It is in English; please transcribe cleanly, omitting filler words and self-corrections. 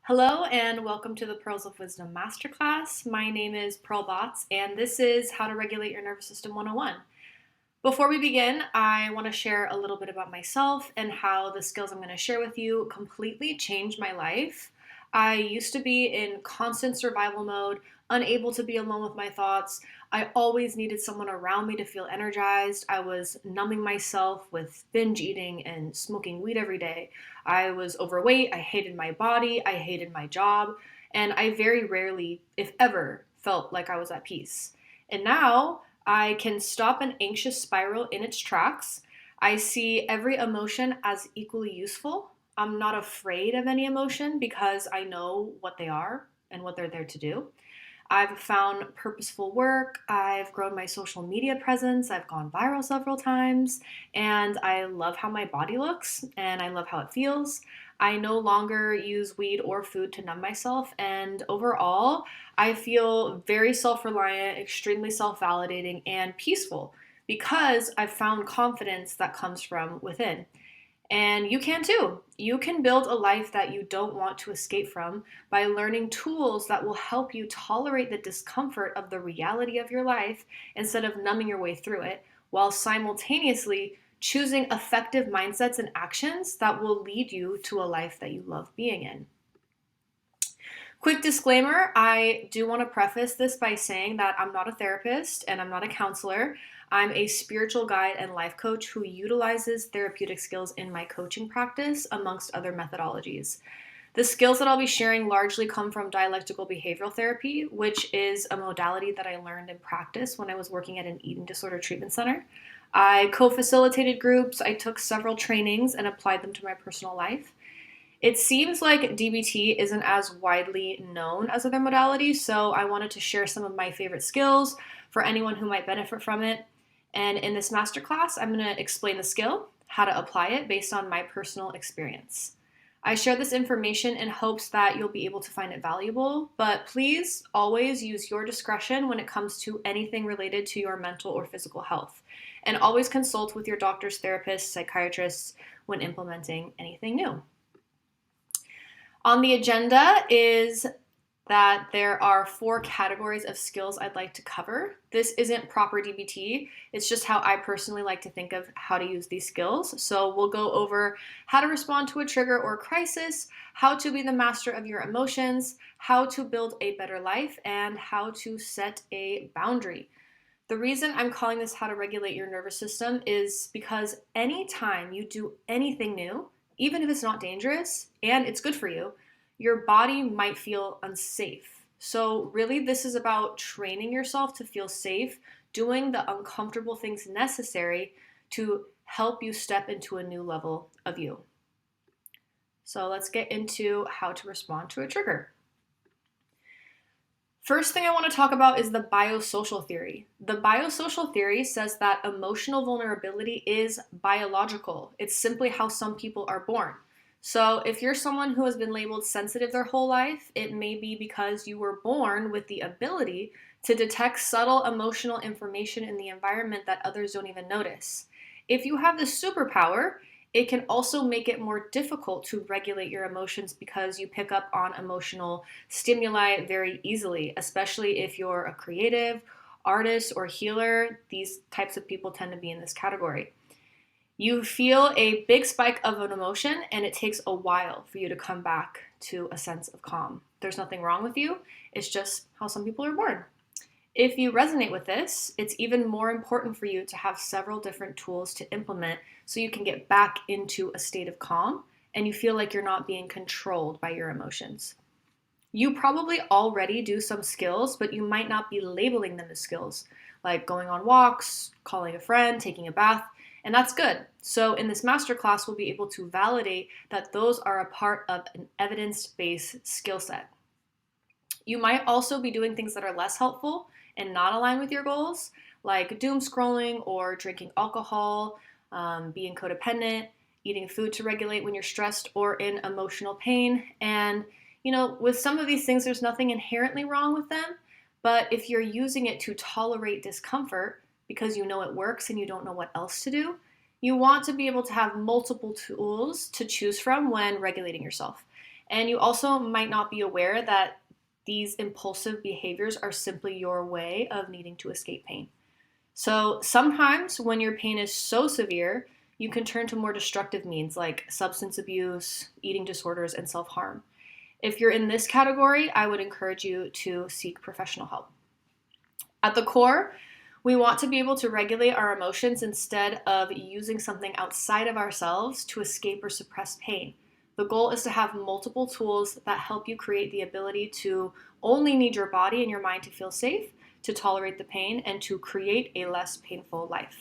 Hello and welcome to the Pearls of Wisdom Masterclass. My name is Pearl Botts and this is How to Regulate Your Nervous System 101. Before we begin, I want to share a little bit about myself and how the skills I'm going to share with you completely changed my life. I used to be in constant survival mode, unable to be alone with my thoughts. I always needed someone around me to feel energized. I was numbing myself with binge eating and smoking weed every day. I was overweight. I hated my body. I hated my job. And I very rarely, if ever, felt like I was at peace. And now I can stop an anxious spiral in its tracks. I see every emotion as equally useful. I'm not afraid of any emotion because I know what they are and what they're there to do. I've found purposeful work. I've grown my social media presence. I've gone viral several times. And I love how my body looks and I love how it feels. I no longer use weed or food to numb myself. And overall, I feel very self reliant, extremely self validating, and peaceful because I've found confidence that comes from within. And you can too. You can build a life that you don't want to escape from by learning tools that will help you tolerate the discomfort of the reality of your life instead of numbing your way through it, while simultaneously choosing effective mindsets and actions that will lead you to a life that you love being in. Quick disclaimer, I do want to preface this by saying that I'm not a therapist and I'm not a counselor. I'm a spiritual guide and life coach who utilizes therapeutic skills in my coaching practice, amongst other methodologies. The skills that I'll be sharing largely come from dialectical behavioral therapy, which is a modality that I learned in practice when I was working at an eating disorder treatment center. I co facilitated groups, I took several trainings, and applied them to my personal life. It seems like DBT isn't as widely known as other modalities, so I wanted to share some of my favorite skills for anyone who might benefit from it. And in this masterclass, I'm going to explain the skill, how to apply it based on my personal experience. I share this information in hopes that you'll be able to find it valuable, but please always use your discretion when it comes to anything related to your mental or physical health. And always consult with your doctors, therapists, psychiatrists when implementing anything new. On the agenda is that there are 4 categories of skills I'd like to cover. This isn't proper DBT, it's just how I personally like to think of how to use these skills. So we'll go over how to respond to a trigger or crisis, how to be the master of your emotions, how to build a better life, and how to set a boundary. The reason I'm calling this how to regulate your nervous system is because anytime you do anything new, even if it's not dangerous and it's good for you, your body might feel unsafe. So, really, this is about training yourself to feel safe, doing the uncomfortable things necessary to help you step into a new level of you. So, let's get into how to respond to a trigger. First thing I want to talk about is the biosocial theory. The biosocial theory says that emotional vulnerability is biological. It's simply how some people are born. So if you're someone who has been labeled sensitive their whole life, it may be because you were born with the ability to detect subtle emotional information in the environment that others don't even notice. If you have this superpower, it can also make it more difficult to regulate your emotions because you pick up on emotional stimuli very easily, especially if you're a creative, artist, or healer. These types of people tend to be in this category. You feel a big spike of an emotion, and it takes a while for you to come back to a sense of calm. There's nothing wrong with you, it's just how some people are born. If you resonate with this, it's even more important for you to have several different tools to implement so you can get back into a state of calm and you feel like you're not being controlled by your emotions. You probably already do some skills, but you might not be labeling them as skills, like going on walks, calling a friend, taking a bath, and that's good. So in this masterclass, we'll be able to validate that those are a part of an evidence-based skill set. You might also be doing things that are less helpful and not align with your goals, like doom scrolling or drinking alcohol, being codependent, eating food to regulate when you're stressed or in emotional pain. And, with some of these things, there's nothing inherently wrong with them. But if you're using it to tolerate discomfort because you know it works and you don't know what else to do, you want to be able to have multiple tools to choose from when regulating yourself. And you also might not be aware that these impulsive behaviors are simply your way of needing to escape pain. So sometimes when your pain is so severe, you can turn to more destructive means like substance abuse, eating disorders, and self harm. If you're in this category, I would encourage you to seek professional help. At the core, we want to be able to regulate our emotions instead of using something outside of ourselves to escape or suppress pain. The goal is to have multiple tools that help you create the ability to only need your body and your mind to feel safe, to tolerate the pain, and to create a less painful life.